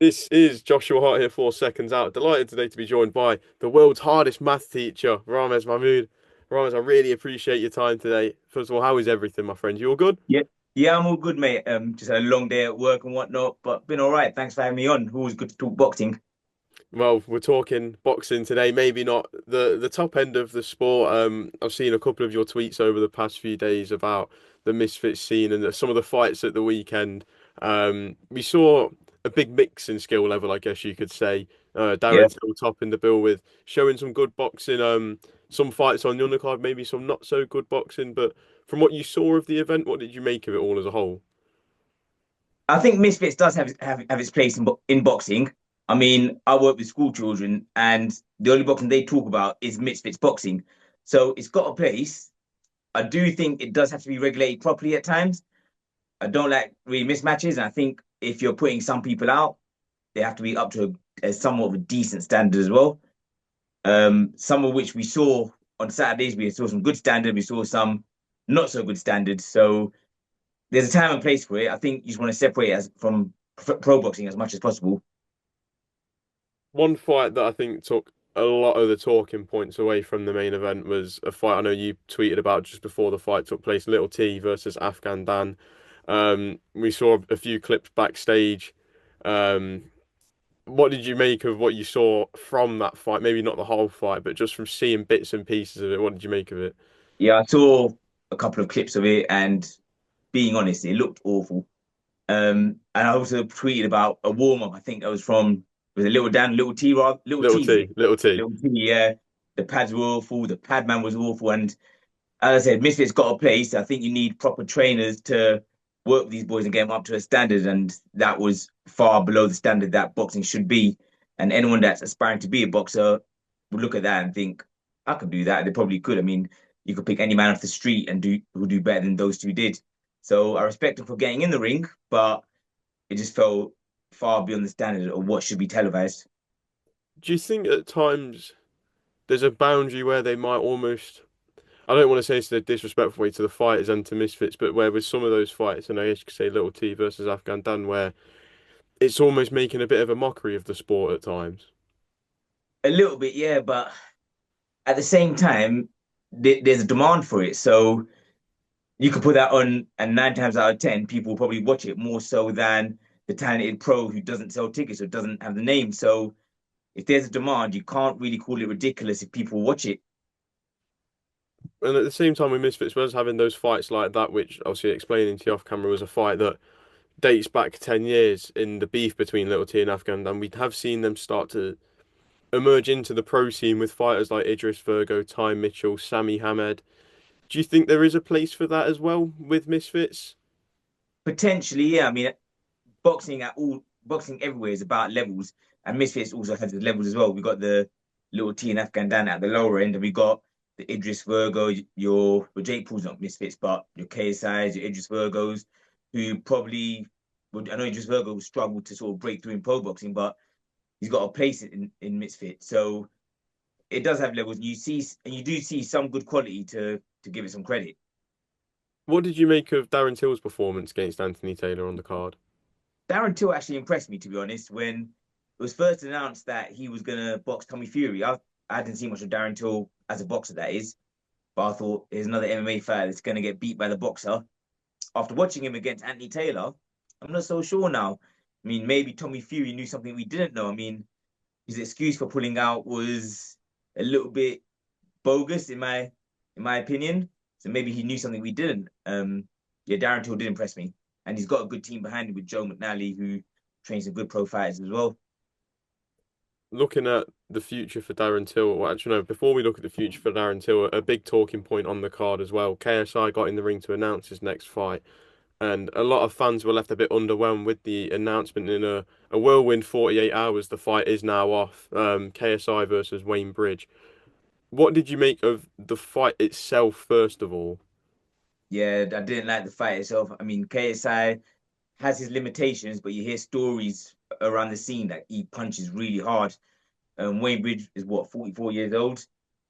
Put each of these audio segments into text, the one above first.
This is Joshua Hart here for Seconds Out. Delighted today to be joined by the world's hardest math teacher, Ramez Mahmood. Ramez, I really appreciate your time today. First of all, how is everything, my friend? You all good? Yeah, yeah, I'm all good, mate. Just had a long day at work and whatnot, but been all right. Thanks for having me on. Always good to talk boxing. Well, we're talking boxing today. Maybe not the top end of the sport. I've seen a couple of your tweets over the past few days about the Misfits scene and some of the fights at the weekend. We saw a big mix in skill level, I guess you could say. Yeah, Darren Till topping the bill with showing some good boxing. Some fights on the undercard, maybe some not so good boxing. But from what you saw of the event, what did you make of it all as a whole? I think Misfits does have its place in boxing. I mean, I work with school children, and the only boxing they talk about is Misfits boxing. So it's got a place. I do think it does have to be regulated properly at times. I don't like really mismatches, and I think if you're putting some people out, they have to be up to a somewhat of a decent standard as well. Some of which we saw on Saturdays. We saw some good standard. We saw some not so good standards. So there's a time and place for it. I think you just want to separate it as from pro boxing as much as possible. One fight that I think took a lot of the talking points away from the main event was a fight I know you tweeted about just before the fight took place, Little T versus Afghan Dan. We saw a few clips backstage. Um, what did you make of what you saw from that fight? Maybe not the whole fight, but just from seeing bits and pieces of it. What did you make of it? Yeah, I saw a couple of clips of it, and being honest, it looked awful. And I also tweeted about a warm up. I think that was a little Dan, little T, rather, little Little T, was T, it? Little T. Little T, yeah. The pads were awful. The pad man was awful, and as I said, Misfits got a place. I think you need proper trainers to work with these boys and get them up to a standard, and that was far below the standard that boxing should be. And anyone that's aspiring to be a boxer would look at that and think, I could do that. They probably could. I mean, you could pick any man off the street and do better than those two did. So I respect them for getting in the ring, but it just fell far beyond the standard of what should be televised. Do you think at times there's a boundary where they might almost I don't want to say it's the disrespectful way to the fighters and to Misfits, but where with some of those fights, and I guess you could say Little T versus Afghan Dan, where it's almost making a bit of a mockery of the sport at times. A little bit, yeah, but at the same time, there's a demand for it. So you could put that on, and 9 times out of 10, people will probably watch it more so than the talented pro who doesn't sell tickets or doesn't have the name. So if there's a demand, you can't really call it ridiculous if people watch it. And at the same time, with Misfits, was having those fights like that, which obviously explaining to you off camera was a fight that dates back 10 years in the beef between Little T and Afghan Dan. We have seen them start to emerge into the pro scene with fighters like Idris Virgo, Ty Mitchell, Sami Hamed. Do you think there is a place for that as well with Misfits? Potentially, yeah. I mean, boxing everywhere is about levels, and Misfits also has the levels as well. We got the little T and Afghan Dan at the lower end, and we got the Idris Virgo, well, Jake Paul's not Misfits, but your KSIs, your Idris Virgos, who probably would. I know Idris Virgo struggled to sort of break through in pro boxing, but he's got a place in Misfit. So it does have levels. And you do see some good quality to give it some credit. What did you make of Darren Till's performance against Anthony Taylor on the card? Darren Till actually impressed me, to be honest, when it was first announced that he was gonna box Tommy Fury. I didn't see much of Darren Till as a boxer, that is, but I thought here's another MMA fighter that's gonna get beat by the boxer. After watching him against Anthony Taylor, I'm not so sure now. I mean, maybe Tommy Fury knew something we didn't know. I mean, his excuse for pulling out was a little bit bogus in my opinion. So maybe he knew something we didn't. Yeah, Darren Till did impress me, and he's got a good team behind him with Joe McNally, who trains some good pro fighters as well. Looking at the future for Darren Till, well, actually, no, before we look at the future for Darren Till, a big talking point on the card as well. KSI got in the ring to announce his next fight, and a lot of fans were left a bit underwhelmed with the announcement. In a whirlwind 48 hours, the fight is now off. KSI versus Wayne Bridge. What did you make of the fight itself, first of all? Yeah, I didn't like the fight itself. I mean, KSI has his limitations, but you hear stories around the scene that he punches really hard. Wayne Bridge is what 44 years old,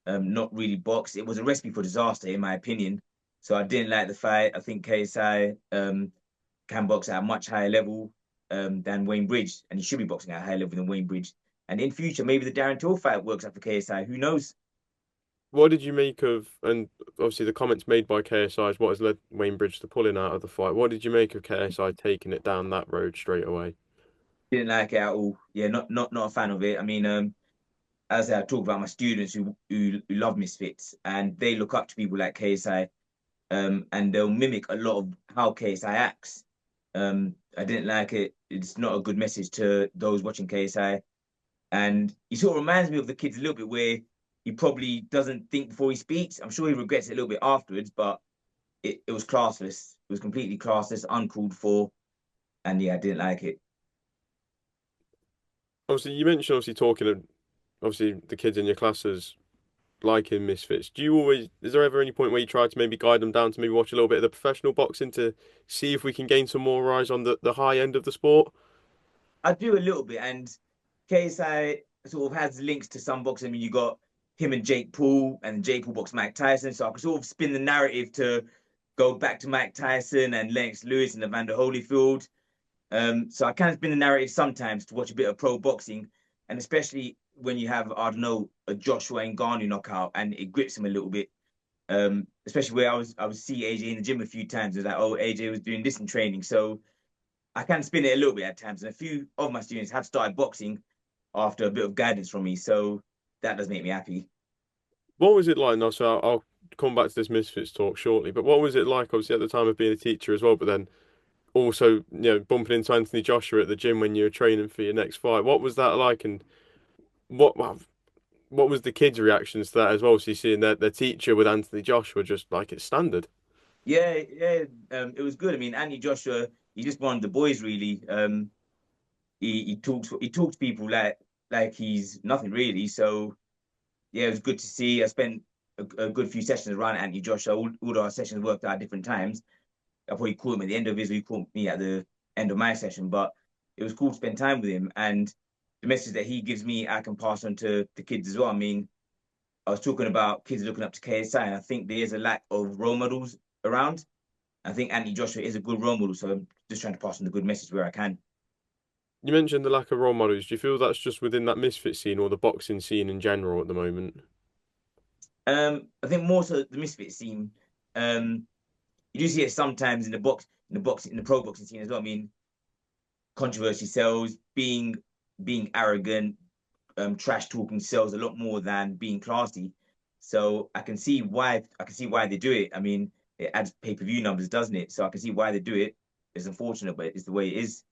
not really boxed. It was a recipe for disaster, in my opinion. So I didn't like the fight. I think KSI can box at a much higher level. than Wayne Bridge, and he should be boxing at a higher level than Wayne Bridge. And in future, maybe the Darren Till fight works out for KSI. Who knows? What did you make of, and obviously the comments made by KSI is what has led Wayne Bridge to pulling out of the fight. What did you make of KSI taking it down that road straight away? Didn't like it at all. Yeah, not a fan of it. I mean, as I talk about my students who love Misfits and they look up to people like KSI, and they'll mimic a lot of how KSI acts. I didn't like it. It's not a good message to those watching KSI. And he sort of reminds me of the kids a little bit where he probably doesn't think before he speaks. I'm sure he regrets it a little bit afterwards, but it was classless. It was completely classless, uncalled for. And yeah, I didn't like it. Obviously, you mentioned obviously talking of obviously the kids in your classes liking Misfits. Do you always, is there ever any point where you try to maybe guide them down to maybe watch a little bit of the professional boxing to see if we can gain some more eyes on the high end of the sport? I do a little bit, and KSI sort of has links to some boxing. I mean, you got him and Jake Paul, and Jake Paul boxed Mike Tyson, so I could sort of spin the narrative to go back to Mike Tyson and Lennox Lewis and Evander Holyfield. So I kind of spin the narrative sometimes to watch a bit of pro boxing, and especially when you have, I don't know, a Joshua Ngannou knockout, and it grips him a little bit. Especially where I was see AJ in the gym a few times. It was like, oh, AJ was doing this in training, so I can spin it a little bit at times. And a few of my students have started boxing after a bit of guidance from me, so that does make me happy. What was it like now? So I'll come back to this Misfits talk shortly, but what was it like obviously at the time of being a teacher as well, but then also, bumping into Anthony Joshua at the gym when you were training for your next fight? What was that like, and what what was the kids' reactions to that as well? So you seeing their teacher with Anthony Joshua just like it's standard. Yeah, yeah, it was good. I mean, Andy Joshua, he just one of the boys really. He talks to people like he's nothing really. So yeah, it was good to see. I spent a good few sessions around Andy Joshua. All our sessions worked out at different times. I probably called him at the end of his, or he called me at the end of my session. But it was cool to spend time with him, and the message that he gives me, I can pass on to the kids as well. I mean, I was talking about kids looking up to KSI, and I think there is a lack of role models around. I think Anthony Joshua is a good role model, so I'm just trying to pass on the good message where I can. You mentioned the lack of role models. Do you feel that's just within that misfit scene or the boxing scene in general at the moment? I think more so the misfit scene. Um, you do see it sometimes in the pro boxing scene as well. I mean, controversy sells, being arrogant, trash talking sells a lot more than being classy. So I can see why they do it. I mean, it adds pay-per-view numbers, doesn't it? So I can see why they do it. It's unfortunate, but it's the way it is.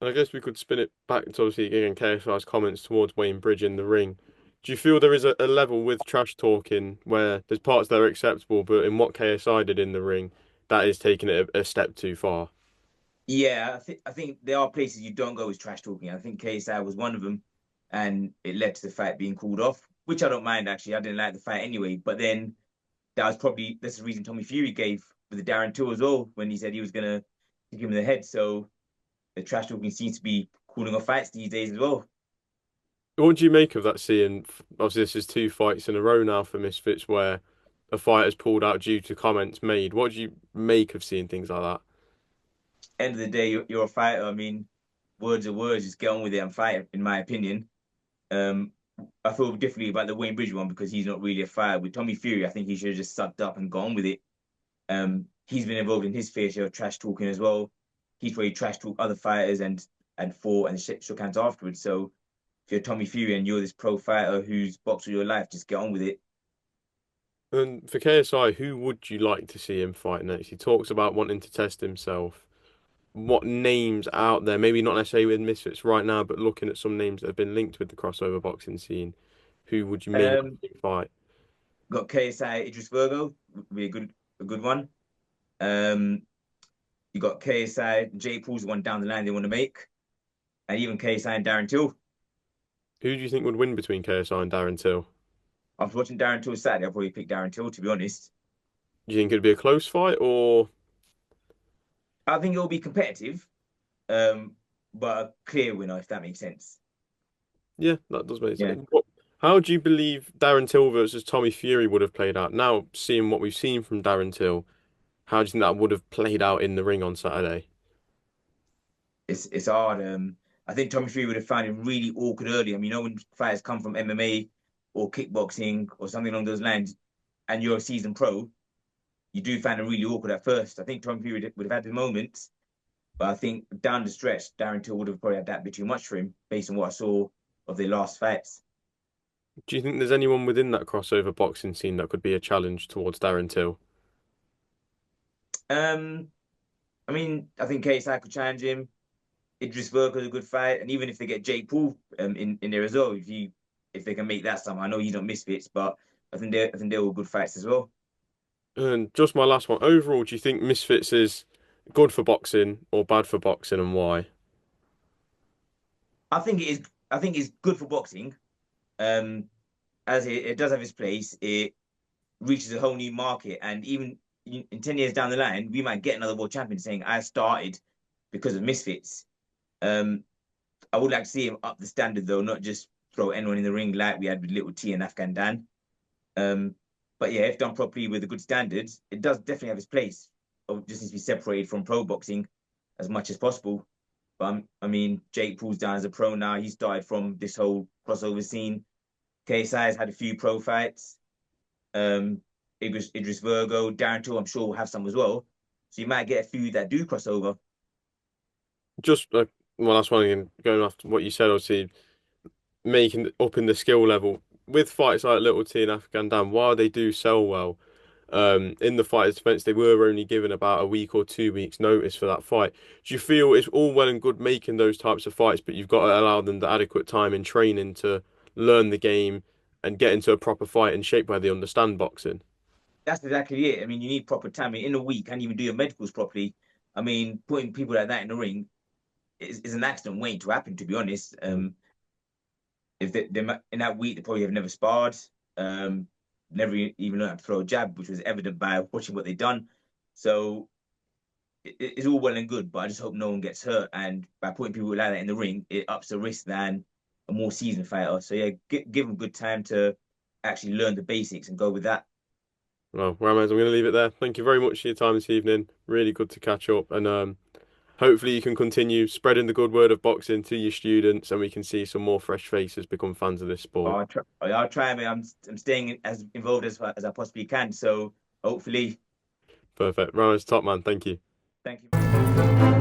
And I guess we could spin it back to obviously again KSI's comments towards Wayne Bridge in the ring. Do you feel there is a level with trash talking where there's parts that are acceptable, but in what KSI did in the ring, that is taking it a step too far? Yeah, I think there are places you don't go with trash talking. I think KSI was one of them, and it led to the fight being called off, which I don't mind actually. I didn't like the fight anyway, but then that's the reason Tommy Fury gave with the Darren Till as well when he said he was gonna kick him in the head. So the trash talking seems to be cooling off fights these days as well. What do you make of that seeing? Obviously, this is two fights in a row now for Misfits where a fighter's pulled out due to comments made. What do you make of seeing things like that? End of the day, you're a fighter. I mean, words are words. Just get on with it and fight, in my opinion. Um, I feel differently about the Wayne Bridge one because he's not really a fighter. With Tommy Fury, I think he should have just sucked up and gone with it. He's been involved in his fair share of trash talking as well. He's probably trash talked other fighters and fought and shook hands afterwards. So if you're Tommy Fury and you're this pro fighter who's boxed all your life, just get on with it. And for KSI, who would you like to see him fight next? He talks about wanting to test himself. What names out there, maybe not necessarily with Misfits right now, but looking at some names that have been linked with the crossover boxing scene, who would you maybe Um, see him fight? got KSI Idris Virgo, would be a good one. Um, you got KSI Jake Paul's the one down the line they want to make, and even KSI and Darren Till. Who do you think would win between KSI and Darren Till? I was watching Darren Till Saturday. I'll probably pick Darren Till to be honest. Do you think it'd be a close fight or I think it'll be competitive, um, but a clear winner if that makes sense. yeah, that does make Yeah. sense. How do you believe Darren Till versus Tommy Fury would have played out? Now, seeing what we've seen from Darren Till, how do you think that would have played out in the ring on Saturday? it's hard. I think Tommy Fury would have found it really awkward early. I mean, when fighters come from MMA or kickboxing or something along those lines, and you're a seasoned pro, you do find it really awkward at first. I think Tommy Fury would have had the moments, but I think down the stretch, Darren Till would have probably had that bit too much for him based on what I saw of their last fights. Do you think there's anyone within that crossover boxing scene that could be a challenge towards Darren Till? Um, I mean, I think KSI could challenge him. Idris Virgo's a good fight, and even if they get Jake Paul in there as well, if they can make that somehow, I know he's not Misfits, but I think they're all good fights as well. And just my last one. Overall, do you think Misfits is good for boxing or bad for boxing, and why? I think it is. I think it's good for boxing. Um, as it does have its place, it reaches a whole new market, and even in 10 years down the line, we might get another world champion saying, "I started because of Misfits." Um, I would like to see him up the standard though, not just throw anyone in the ring like we had with Little T and Afghan Dan. Um, but yeah, if done properly with a good standard, it does definitely have its place. It just needs to be separated from pro boxing as much as possible. But I mean, Jake Paul's down as a pro now. He started from this whole crossover scene. KSI has had a few pro fights. Um, Idris Virgo, Darren Till, I'm sure will have some as well. So you might get a few that do cross over. Just my last one again, going after what you said, obviously making up in the skill level with fights like Little T and Afghan Dan, while they do sell well. In the fighter's defense, they were only given about a week or 2 weeks notice for that fight. Do you feel it's all well and good making those types of fights, but you've got to allow them the adequate time in training to learn the game and get into a proper fight and shape where they understand boxing? That's exactly it. I mean, you need proper time. I mean, in a week, can't even do your medicals properly. I mean, putting people like that in the ring is an accident waiting to happen, to be honest. Mm. If they in that week, they probably have never sparred, never even learned how to throw a jab, which was evident by watching what they've done. So it's all well and good, but I just hope no one gets hurt. And by putting people like that in the ring, it ups the risk than a more seasoned fighter. So yeah, give them good time to actually learn the basics and go with that. Well, Ramez, I'm going to leave it there. Thank you very much for your time this evening. Really good to catch up, and hopefully you can continue spreading the good word of boxing to your students, and we can see some more fresh faces become fans of this sport. I'll try. I mean, I'm staying as involved as I possibly can. So hopefully, Perfect. Ramez, top man. Thank you. thank you.